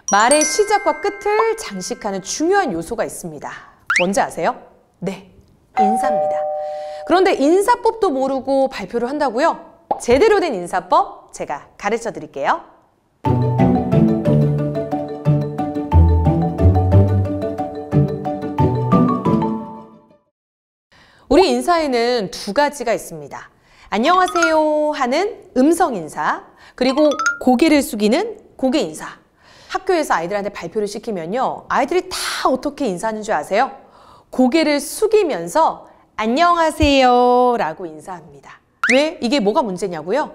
말의 시작과 끝을 장식하는 중요한 요소가 있습니다. 뭔지 아세요? 네, 인사입니다. 그런데 인사법도 모르고 발표를 한다고요? 제대로 된 인사법 제가 가르쳐 드릴게요. 우리 인사에는 두 가지가 있습니다. 안녕하세요 하는 음성 인사, 그리고 고개를 숙이는 고개 인사. 학교에서 아이들한테 발표를 시키면요, 아이들이 다 어떻게 인사하는 줄 아세요? 고개를 숙이면서 안녕하세요 라고 인사합니다. 왜? 이게 뭐가 문제냐고요?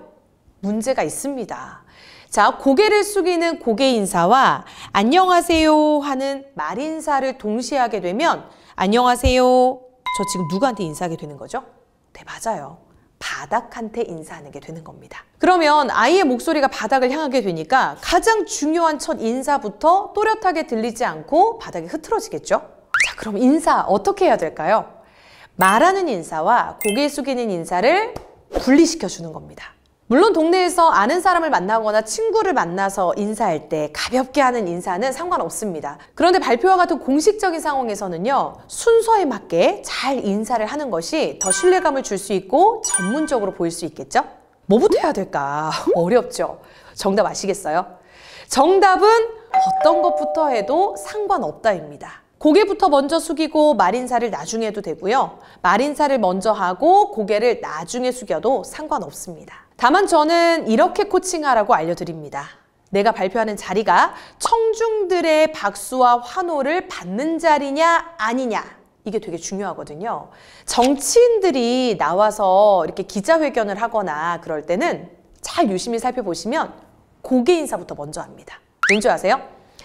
문제가 있습니다. 자, 고개를 숙이는 고개 인사와 안녕하세요 하는 말 인사를 동시에 하게 되면 안녕하세요, 저 지금 누구한테 인사하게 되는 거죠? 네, 맞아요. 바닥한테 인사하는 게 되는 겁니다. 그러면 아이의 목소리가 바닥을 향하게 되니까 가장 중요한 첫 인사부터 또렷하게 들리지 않고 바닥이 흐트러지겠죠? 자, 그럼 인사 어떻게 해야 될까요? 말하는 인사와 고개 숙이는 인사를 분리시켜 주는 겁니다. 물론 동네에서 아는 사람을 만나거나 친구를 만나서 인사할 때 가볍게 하는 인사는 상관없습니다. 그런데 발표와 같은 공식적인 상황에서는요, 순서에 맞게 잘 인사를 하는 것이 더 신뢰감을 줄 수 있고 전문적으로 보일 수 있겠죠? 뭐부터 해야 될까? 어렵죠? 정답 아시겠어요? 정답은 어떤 것부터 해도 상관없다입니다. 고개부터 먼저 숙이고 말 인사를 나중에 해도 되고요. 말 인사를 먼저 하고 고개를 나중에 숙여도 상관없습니다. 다만 저는 이렇게 코칭하라고 알려드립니다. 내가 발표하는 자리가 청중들의 박수와 환호를 받는 자리냐 아니냐, 이게 되게 중요하거든요. 정치인들이 나와서 이렇게 기자회견을 하거나 그럴 때는 잘 유심히 살펴보시면 고개 인사부터 먼저 합니다. 왠지 아세요?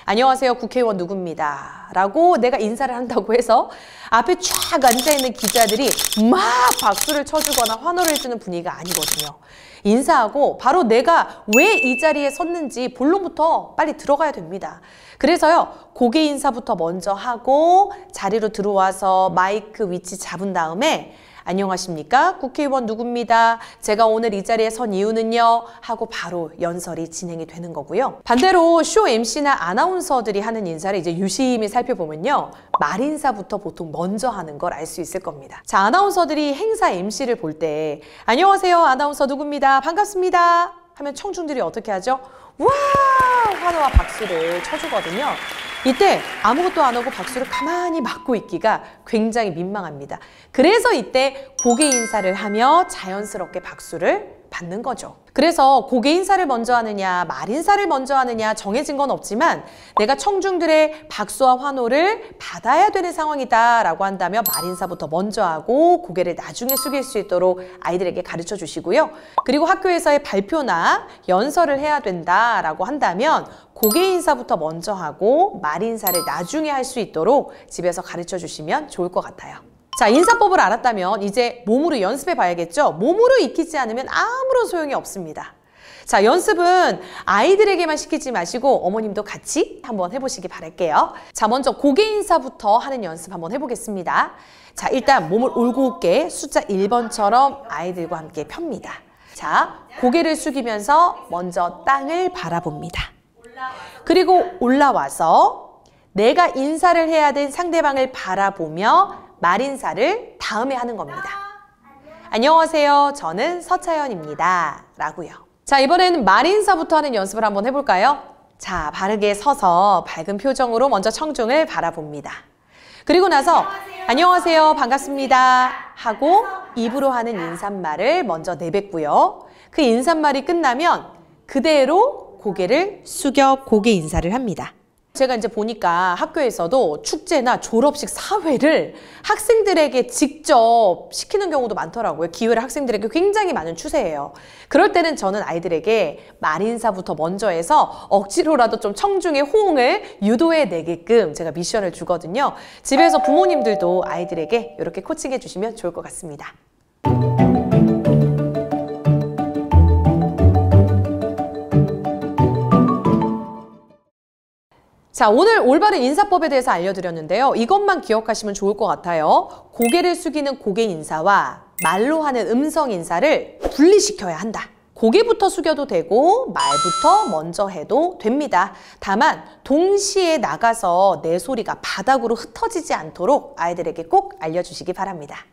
안녕하세요, 국회의원 누구입니다 라고 내가 인사를 한다고 해서 앞에 쫙 앉아있는 기자들이 막 박수를 쳐주거나 환호를 해주는 분위기가 아니거든요. 인사하고 바로 내가 왜 이 자리에 섰는지 본론부터 빨리 들어가야 됩니다. 그래서요, 고개 인사부터 먼저 하고 자리로 들어와서 마이크 위치 잡은 다음에 안녕하십니까? 국회의원 누구입니다. 제가 오늘 이 자리에 선 이유는요? 하고 바로 연설이 진행이 되는 거고요. 반대로 쇼 MC나 아나운서들이 하는 인사를 이제 유심히 살펴보면요, 말 인사부터 보통 먼저 하는 걸 알 수 있을 겁니다. 자, 아나운서들이 행사 MC를 볼 때 안녕하세요, 아나운서 누구입니다. 반갑습니다. 하면 청중들이 어떻게 하죠? 와! 환호와 박수를 쳐주거든요. 이때 아무것도 안 하고 박수를 가만히 맞고 있기가 굉장히 민망합니다. 그래서 이때 고개 인사를 하며 자연스럽게 박수를 받는 거죠. 그래서 고개 인사를 먼저 하느냐 말 인사를 먼저 하느냐 정해진 건 없지만 내가 청중들의 박수와 환호를 받아야 되는 상황이다 라고 한다면 말 인사부터 먼저 하고 고개를 나중에 숙일 수 있도록 아이들에게 가르쳐 주시고요. 그리고 학교에서의 발표나 연설을 해야 된다라고 한다면 고개 인사부터 먼저 하고 말 인사를 나중에 할 수 있도록 집에서 가르쳐 주시면 좋을 것 같아요. 자, 인사법을 알았다면 이제 몸으로 연습해 봐야겠죠? 몸으로 익히지 않으면 아무런 소용이 없습니다. 자, 연습은 아이들에게만 시키지 마시고 어머님도 같이 한번 해보시기 바랄게요. 자, 먼저 고개 인사부터 하는 연습 한번 해보겠습니다. 자, 일단 몸을 올곧게 숫자 1번처럼 아이들과 함께 펴니다. 자, 고개를 숙이면서 먼저 땅을 바라봅니다. 그리고 올라와서 내가 인사를 해야 된 상대방을 바라보며 말 인사를 다음에 하는 겁니다. 안녕하세요, 저는 서차연입니다 라고요. 자, 이번에는 말 인사부터 하는 연습을 한번 해볼까요? 자, 바르게 서서 밝은 표정으로 먼저 청중을 바라봅니다. 그리고 나서 안녕하세요, 반갑습니다 하고 입으로 하는 인사말을 먼저 내뱉고요. 그 인사말이 끝나면 그대로 고개를 숙여 고개 인사를 합니다. 제가 이제 보니까 학교에서도 축제나 졸업식 사회를 학생들에게 직접 시키는 경우도 많더라고요. 기회를 학생들에게 굉장히 많은 추세예요. 그럴 때는 저는 아이들에게 말 인사부터 먼저 해서 억지로라도 좀 청중의 호응을 유도해 내게끔 제가 미션을 주거든요. 집에서 부모님들도 아이들에게 이렇게 코칭해 주시면 좋을 것 같습니다. 자, 오늘 올바른 인사법에 대해서 알려드렸는데요. 이것만 기억하시면 좋을 것 같아요. 고개를 숙이는 고개 인사와 말로 하는 음성 인사를 분리시켜야 한다. 고개부터 숙여도 되고 말부터 먼저 해도 됩니다. 다만 동시에 나가서 내 소리가 바닥으로 흩어지지 않도록 아이들에게 꼭 알려주시기 바랍니다.